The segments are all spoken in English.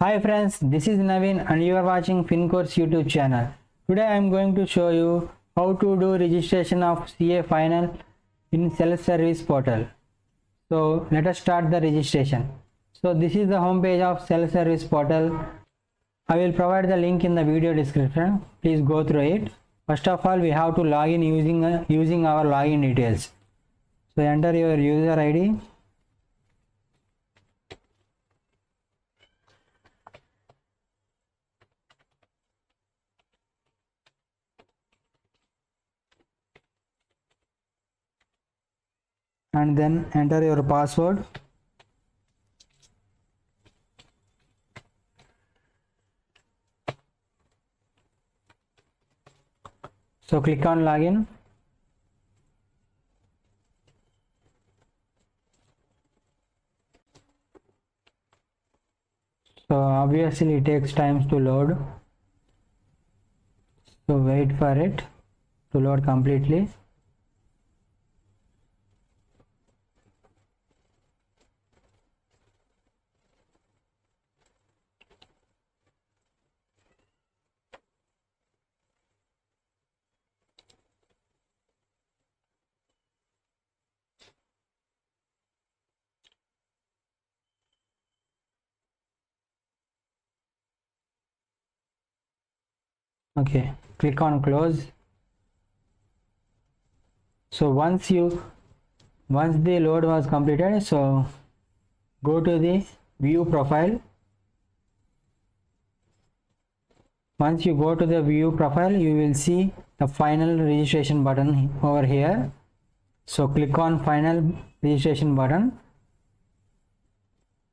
Hi friends, this is Naveen and you are watching FinCourse YouTube channel. Today I am going to show you how to do registration of CA final in self-service portal. So let us start the registration. So this is the home page of self-service portal. I will provide the link in the video description. Please go through it. First of all, we have to log in using our login details. So enter your user ID. And then enter your password. So click on login. So obviously it takes time to load. So wait for it to load completely. Okay, click on close. So once the load was completed, so go to the view profile. Once you go to the view profile, you will see the final registration button over here. So click on final registration button.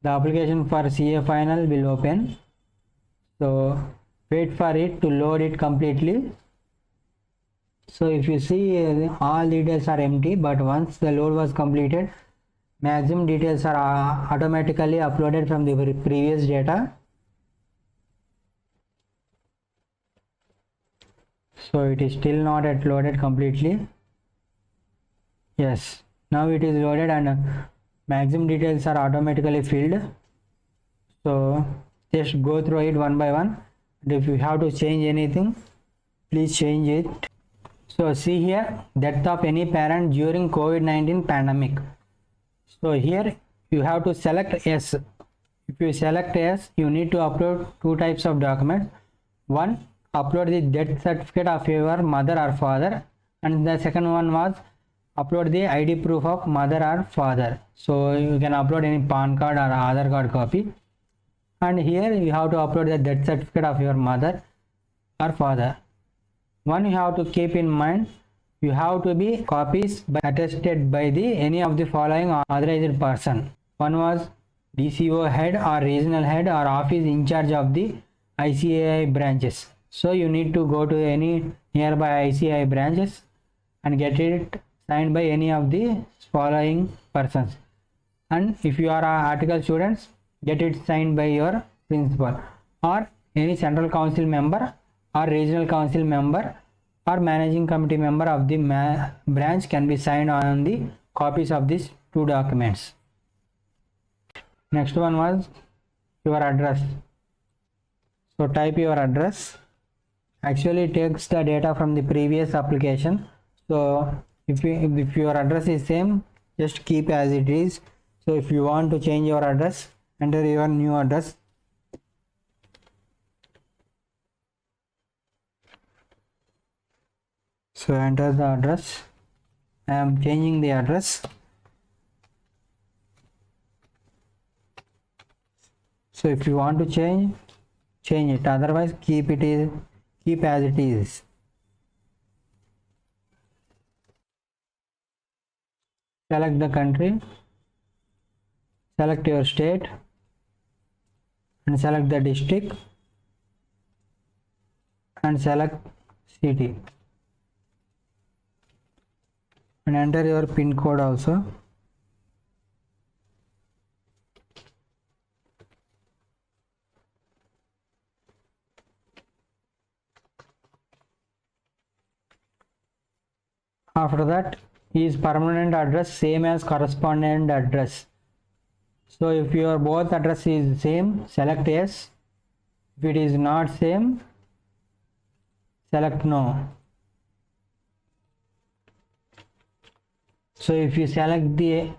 The application for CA final will open. So wait for it to load it completely. So if you see, all details are empty, but once the load was completed, maximum details are automatically uploaded from the previous data. So it is still not yet loaded completely. Yes, now it is loaded and maximum details are automatically filled. So just go through it one by one. And if you have to change anything, please change it. So see here, death of any parent during COVID-19 pandemic. So here you have to select yes. If you select yes, you need to upload two types of documents. One, upload the death certificate of your mother or father, and the second one was upload the ID proof of mother or father. So you can upload any PAN card or Aadhaar card copy. And here you have to upload the death certificate of your mother or father. One you have to keep in mind, you have to be copies attested by any of the following authorized person. One was DCO head or regional head or office in charge of the ICAI branches. So you need to go to any nearby ICAI branches and get it signed by any of the following persons. And if you are article students, get it signed by your principal or any central council member or regional council member or managing committee member of the branch can be signed on the copies of these two documents. Next one was your address. So type your address. Actually it takes the data from the previous application. So if your address is same, just keep as it is. So if you want to change your address, enter your new address. So enter the address. I am changing the address. So if you want to change it, otherwise keep as it is. Select the country, select your state and select the district and select city and enter your PIN code also. After that, is permanent address same as correspondent address. So if your both address is same, select yes. If it is not same, select no. So if you select the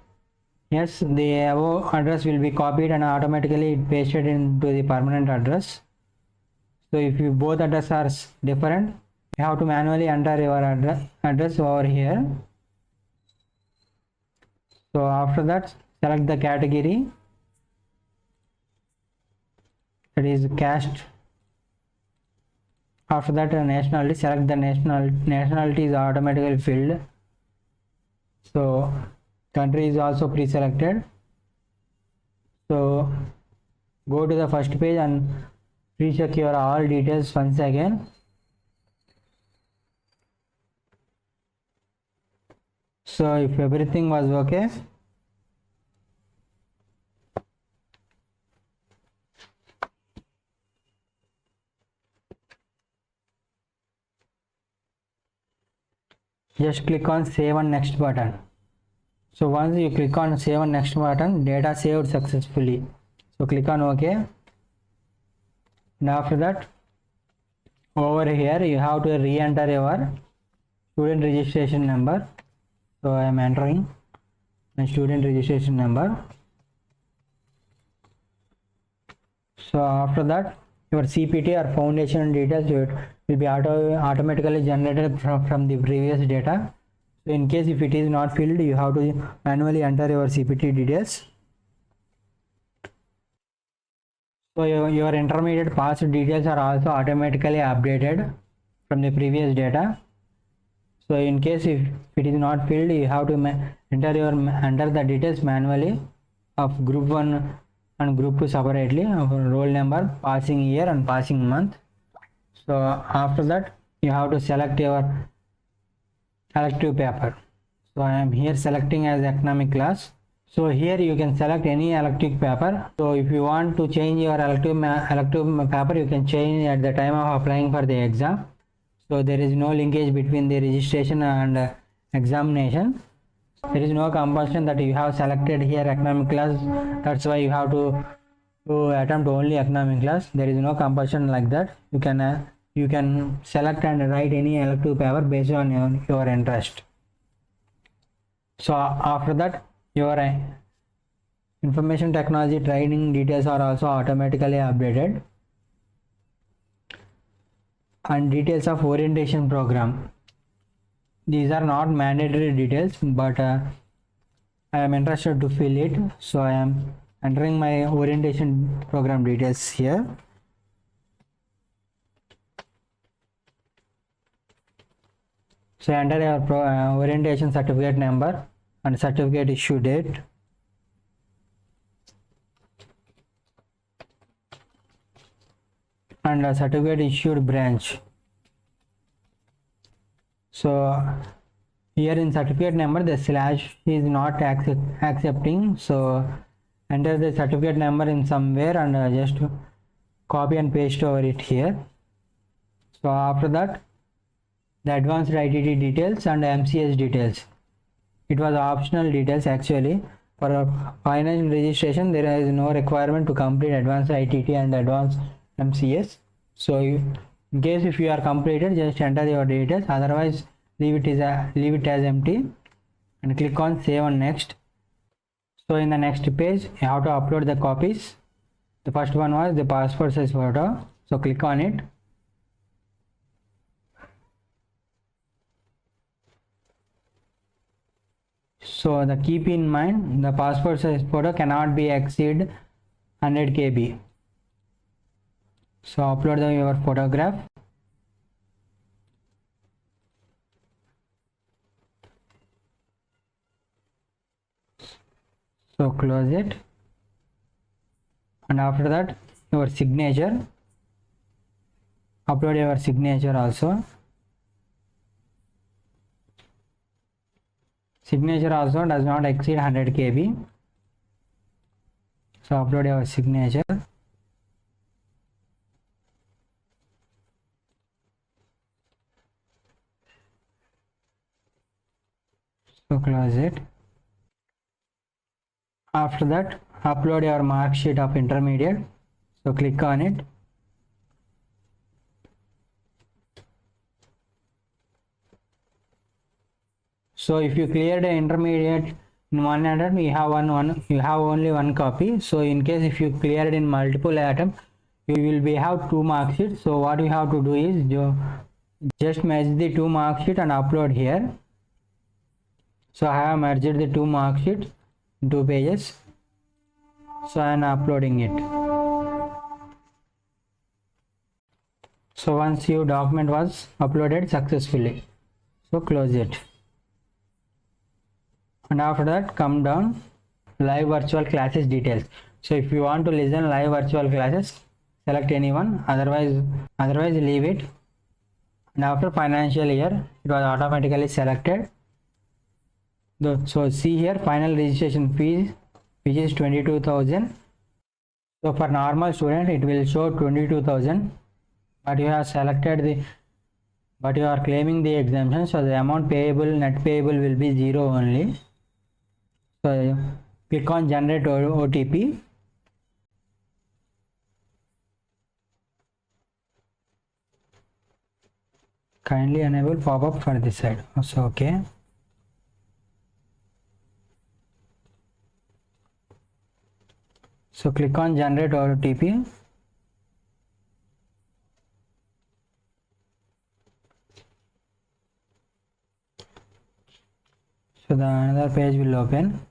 yes, the above address will be copied and automatically pasted into the permanent address. So if you both addresses are different, you have to manually enter your address over here. So after that, select the category, that is caste. After that, nationality, select the nationality is automatically filled. So country is also pre-selected. So go to the first page and recheck your all details once again. So if everything was okay, just click on save and next button. So once you click on save and next button, data saved successfully. So click on OK. And after that, over here you have to re-enter your student registration number. So I am entering my student registration number. So after that, your CPT or foundation details will be automatically generated from the previous data. So in case if it is not filled, you have to manually enter your CPT details. So your intermediate pass details are also automatically updated from the previous data. So in case if it is not filled, you have to enter the details manually of group 1 and group 2 separately, of roll number, passing year and passing month. So after that, you have to select your elective paper. So I am here selecting as economic class. So here you can select any elective paper. So if you want to change your elective paper, you can change at the time of applying for the exam. So there is no linkage between the registration and examination. There is no compulsion that you have selected here economic class, that's why you have to attempt only economic class. There is no compulsion like that. You can select and write any elective paper based on your interest. So after that, your information technology training details are also automatically updated, and details of orientation program. These are not mandatory details, but I am interested to fill it, so I am entering my orientation program details here. So enter your orientation certificate number and certificate issue date. And a certificate issued branch. So here in certificate number, the slash is not accepting, so enter the certificate number in somewhere and just copy and paste over it here. So after that, the advanced ITT details and MCS details. It was optional details actually. For a final registration, there is no requirement to complete advanced ITT and advanced MCS. So in case if you are completed, just enter your details, otherwise leave it as empty and click on save and next. So in the next page, you have to upload the copies. The first one was the passport size photo, so click on it. So keep in mind, the passport size photo cannot be exceed 100 KB. So upload your photograph. So close it, and after that your signature, upload your signature also. Signature also does not exceed 100 KB. So upload your signature. So close it. After that, upload your mark sheet of intermediate. So click on it. So if you cleared an intermediate in one attempt, you have you have only one copy. So in case if you cleared in multiple attempts, you will be have 2 mark sheets. So what you have to do is just merge the 2 mark sheet and upload here. So I have merged the 2 mark sheets, 2 pages. So I am uploading it. So once your document was uploaded successfully, so close it. And after that, come down live virtual classes details. So if you want to listen live virtual classes, select anyone, otherwise leave it. And after financial year, it was automatically selected. So see here, final registration fees, which is 22,000. So for normal student, it will show 22,000, but you have selected but you are claiming the exemption, so the amount payable, net payable will be 0 only. So click on generate OTP. Kindly enable pop-up for this side. So okay. So click on generate OTP. So the another page will open.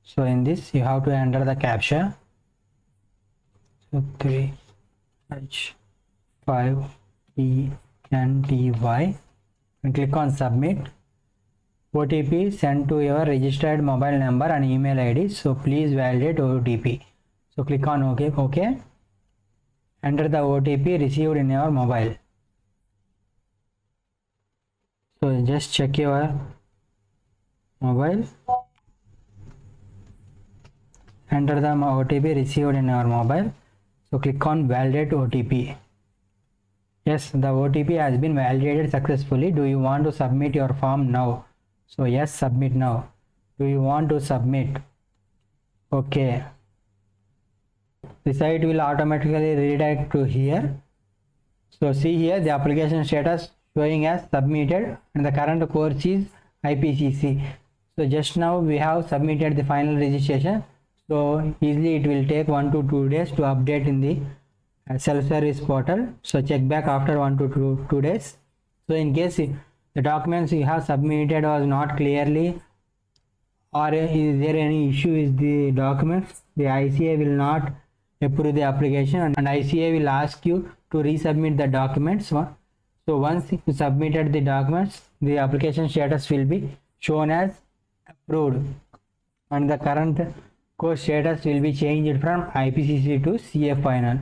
So in this you have to enter the captcha. So 3H5ENTY and click on submit. OTP sent to your registered mobile number and email ID. So please validate OTP. So click on OK. Enter the OTP received in your mobile. So just check your mobile. Enter the OTP received in your mobile. So click on validate OTP. Yes, the OTP has been validated successfully. Do you want to submit your form now? So yes, submit now. Do you want to submit? Okay. The site will automatically redirect to here. So see here the application status showing as submitted and the current course is IPCC. So just now we have submitted the final registration. So easily it will take 1 to 2 days to update in the self-service portal. So check back after 1 to 2 days. So in case the documents you have submitted was not clearly, or is there any issue with the documents, the ICA will not approve the application and ICA will ask you to resubmit the documents. So once you submitted the documents, the application status will be shown as approved and the current course status will be changed from IPCC to CA final.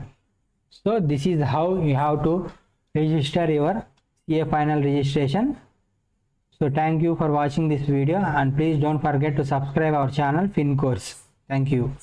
So this is how you have to register your CA final registration. So thank you for watching this video and please don't forget to subscribe our channel FinCourse. Thank you.